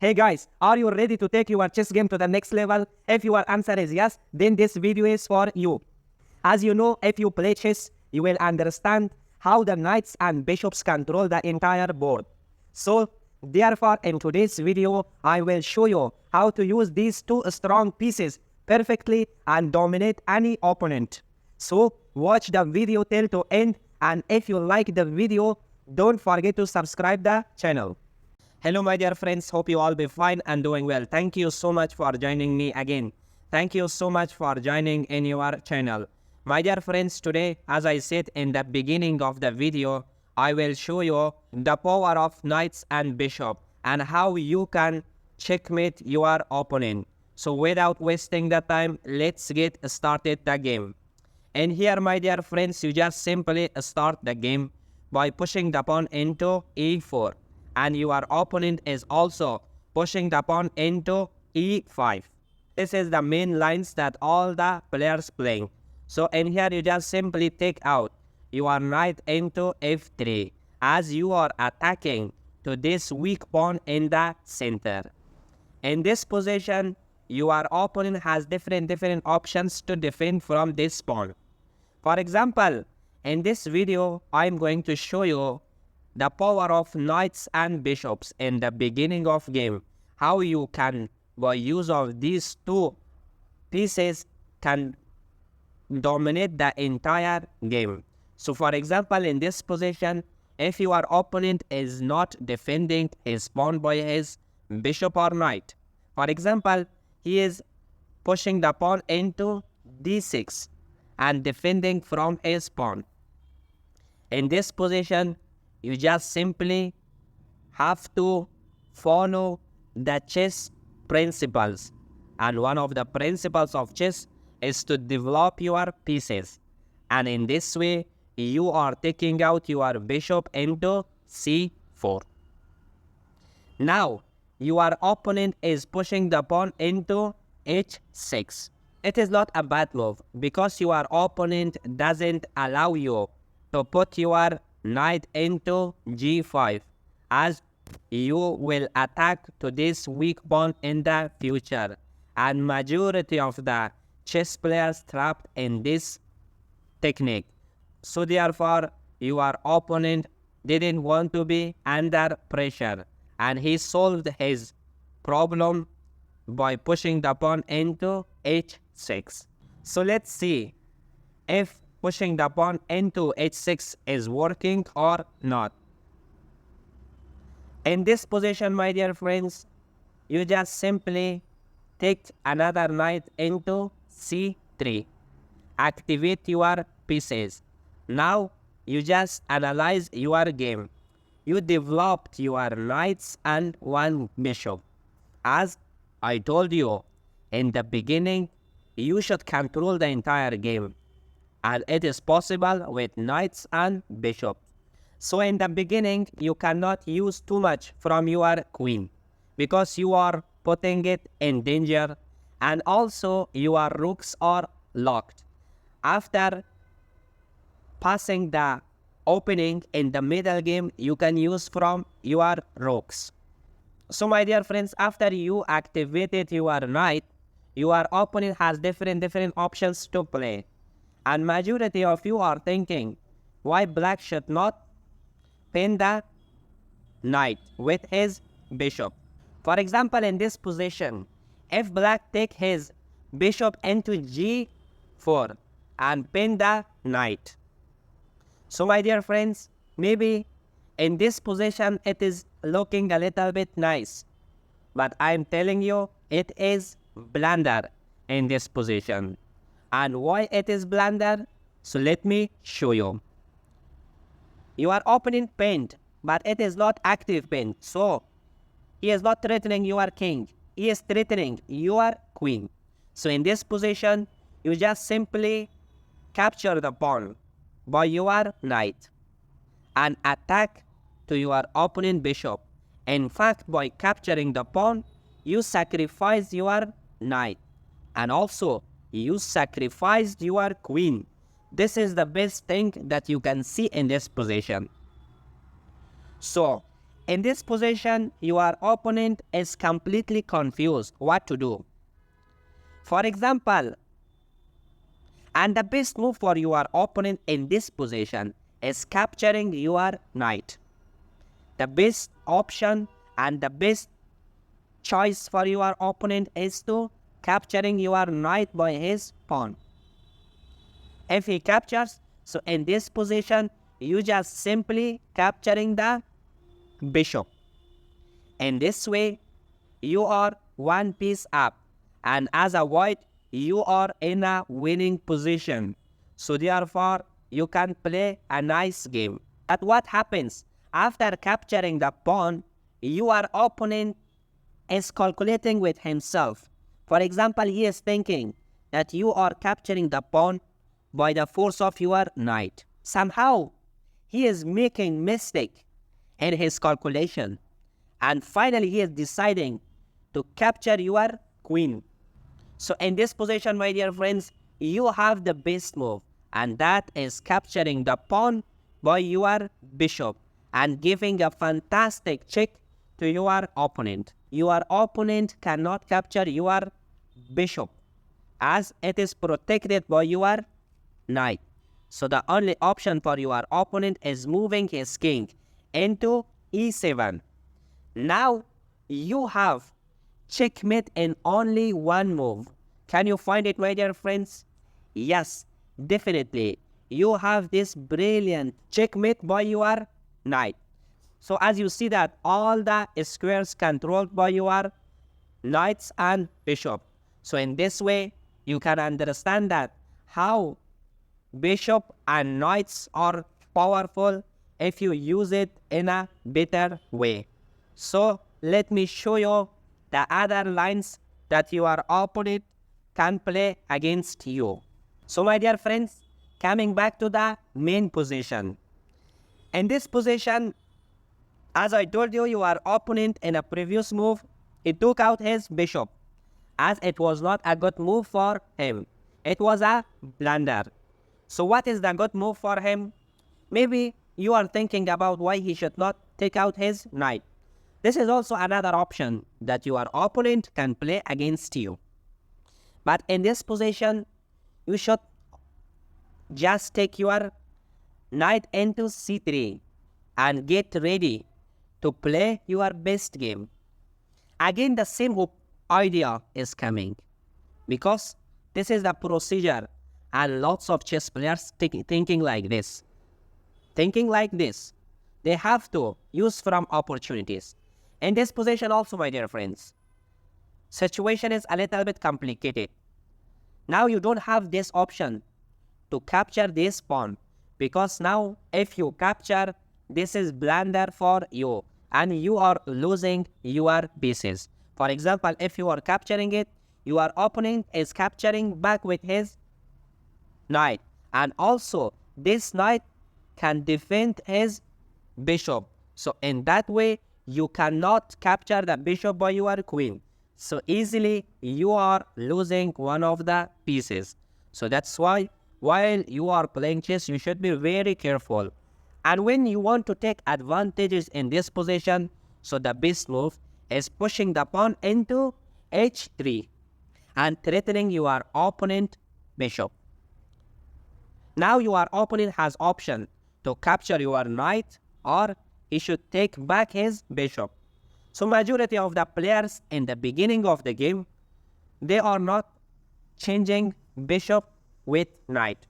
Hey guys, are you ready to take your chess game to the next level? If your answer is yes, then this video is for you. As you know, if you play chess, you will understand how the knights and bishops control the entire board. So, therefore, in today's video, I will show you how to use these two strong pieces perfectly and dominate any opponent. So, watch the video till to end, and if you like the video, don't forget to subscribe the channel. Hello my dear friends, hope you all be fine and doing well. Thank you so much for joining me again. Thank you so much for joining in your channel. My dear friends, today, as I said in the beginning of the video, I will show you the power of knights and bishop and how you can checkmate your opponent. So without wasting the time, let's get started the game. And here my dear friends, you just simply start the game by pushing the pawn into e4. And your opponent is also pushing the pawn into e5. This is the main lines that all the players playing. So in here you just simply take out your knight into f3 as you are attacking to this weak pawn in the center. In this position, your opponent has different options to defend from this pawn. For example, in this video, I'm going to show you the power of knights and bishops in the beginning of game. How you can, by use of these two pieces, can dominate the entire game. So for example, in this position, if your opponent is not defending his pawn by his bishop or knight, for example, he is pushing the pawn into d6 and defending from his pawn. In this position, you just simply have to follow the chess principles. And one of the principles of chess is to develop your pieces. And in this way, you are taking out your bishop into c4. Now, your opponent is pushing the pawn into h6. It is not a bad move because your opponent doesn't allow you to put your knight into g5 as you will attack to this weak pawn in the future, and majority of the chess players trapped in this technique. So therefore your opponent didn't want to be under pressure, and he solved his problem by pushing the pawn into h6. So let's see if pushing the pawn into h6 is working or not. In this position, my dear friends, you just simply take another knight into c3. Activate your pieces. Now, you just analyze your game. You developed your knights and one bishop. As I told you in the beginning, you should control the entire game. And it is possible with knights and bishops. So in the beginning, you cannot use too much from your queen because you are putting it in danger, and also your rooks are locked. After passing the opening in the middle game, you can use from your rooks. So my dear friends, after you activated your knight, your opponent has different options to play. And majority of you are thinking, why black should not pin the knight with his bishop? For example, in this position, if black take his bishop into g4 and pin the knight. So my dear friends, maybe in this position it is looking a little bit nice, but I'm telling you it is blunder in this position. And why it is blunder? So let me show you. Your opponent pinned, but it is not active pin. So he is not threatening your king. He is threatening your queen. So in this position, you just simply capture the pawn by your knight and attack to your opponent bishop. In fact, by capturing the pawn, you sacrifice your knight. And also, you sacrificed your queen. This is the best thing that you can see in this position. So, In this position, your opponent is completely confused what to do. For example, and the best move for your opponent in this position is capturing your knight. The best option and the best choice for your opponent is to capturing your knight by his pawn. If he captures, so in this position, you just simply capturing the bishop. In this way, you are one piece up, and as a white, you are in a winning position. So therefore, you can play a nice game. But what happens after capturing the pawn? Your opponent is calculating with himself. For example, he is thinking that you are capturing the pawn by the force of your knight. Somehow, he is making mistake in his calculation. And finally, he is deciding to capture your queen. So in this position, my dear friends, you have the best move, and that is capturing the pawn by your bishop and giving a fantastic check to your opponent. Your opponent cannot capture your bishop as it is protected by your knight. So the only option for your opponent is moving his king into e7. Now you have checkmate in only one move. Can you find it, my dear friends? Yes, definitely. You have this brilliant checkmate by your knight. So as you see that all the squares controlled by your knights and bishop. So in this way, you can understand that how bishop and knights are powerful if you use it in a better way. So let me show you the other lines that your opponent can play against you. So my dear friends, coming back to the main position. In this position, as I told you, your opponent in a previous move, he took out his bishop, as it was not a good move for him. It was a blunder. So what is the good move for him? Maybe you are thinking about why he should not take out his knight. This is also another option that your opponent can play against you. But in this position, you should just take your knight into c3 and get ready to play your best game. Again, the same idea is coming, because this is the procedure and lots of chess players thinking like this. They have to use from opportunities. In this position also, my dear friends, situation is a little bit complicated. Now you don't have this option to capture this pawn, because now if you capture, this is blunder for you and you are losing your pieces. For example, if you are capturing it, your opponent is capturing back with his knight, and also this knight can defend his bishop. So in that way, you cannot capture the bishop by your queen. So easily you are losing one of the pieces. So that's why while you are playing chess, you should be very careful. And when you want to take advantages in this position, so the best move is pushing the pawn into h3 and threatening your opponent bishop. Now your opponent has option to capture your knight, or he should take back his bishop. So majority of the players in the beginning of the game, they are not changing bishop with knight.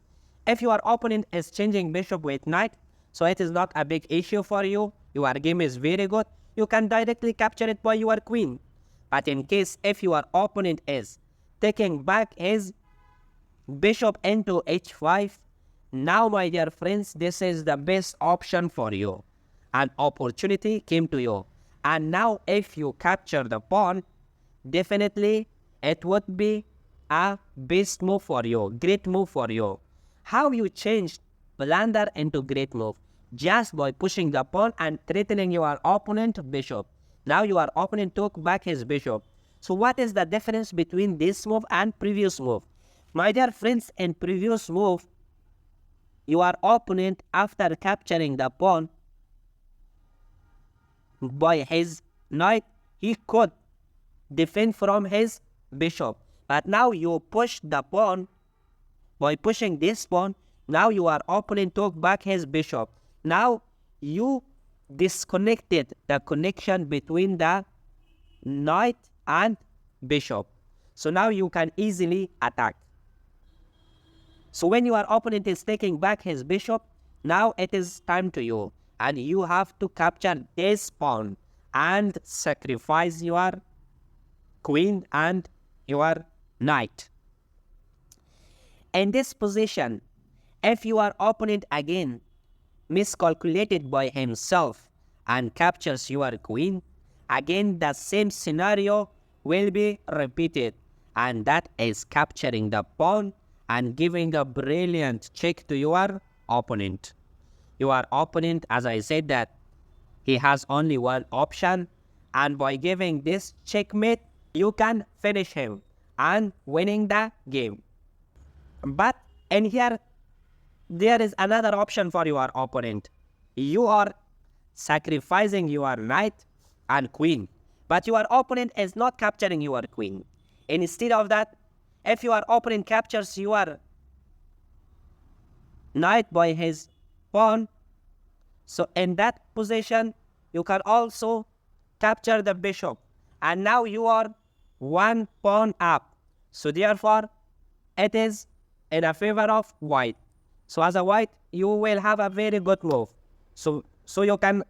If your opponent is changing bishop with knight, so it is not a big issue for you. Your game is very good. You can directly capture it by your queen. But in case if your opponent is taking back his bishop into h5, now my dear friends, this is the best option for you. An opportunity came to you. And now if you capture the pawn, definitely it would be a best move for you, great move for you. How you changed blunder into great move? Just by pushing the pawn and threatening your opponent bishop. Now your opponent took back his bishop. So what is the difference between this move and previous move? My dear friends, in previous move, your opponent, after capturing the pawn, by his knight, he could defend from his bishop. But now you push the pawn. By pushing this pawn, now your opponent took back his bishop. Now you disconnected the connection between the knight and bishop. So now you can easily attack. So when your opponent is taking back his bishop, now it is time to you. And you have to capture this pawn and sacrifice your queen and your knight. In this position, if your opponent again miscalculated by himself and captures your queen, again the same scenario will be repeated, and that is capturing the pawn and giving a brilliant check to your opponent. Your opponent, as I said, that he has only one option, and by giving this checkmate, you can finish him and winning the game. But in here, there is another option for your opponent. You are sacrificing your knight and queen, but your opponent is not capturing your queen. Instead of that, if your opponent captures your knight by his pawn, so in that position, you can also capture the bishop. And now you are one pawn up. So therefore, it is in a favor of white. So as a white, you will have a very good move. So you can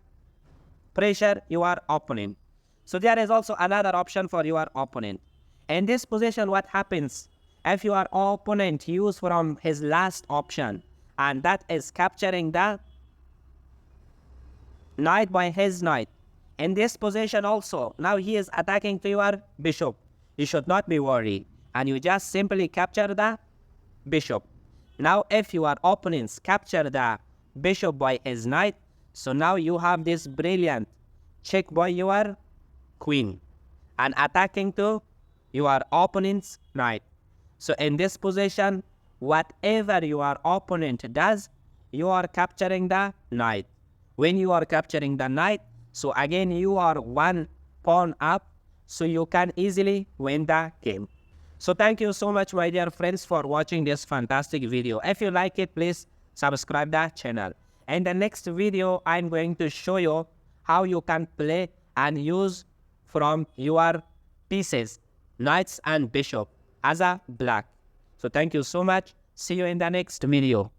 pressure your opponent. So there is also another option for your opponent. In this position, what happens if your opponent uses from his last option, and that is capturing the knight by his knight. In this position also, now he is attacking to your bishop. You should not be worried, and you just simply capture the bishop. Now if your opponents capture the bishop by his knight, so now you have this brilliant check by your queen and attacking to your opponent's knight. So in this position, whatever your opponent does, you are capturing the knight. When you are capturing the knight, so again you are one pawn up, so you can easily win the game. So thank you so much, my dear friends, for watching this fantastic video. If you like it, please subscribe the channel. In the next video, I'm going to show you how you can play and use from your pieces, knights and bishop, as a black. So thank you so much. See you in the next video.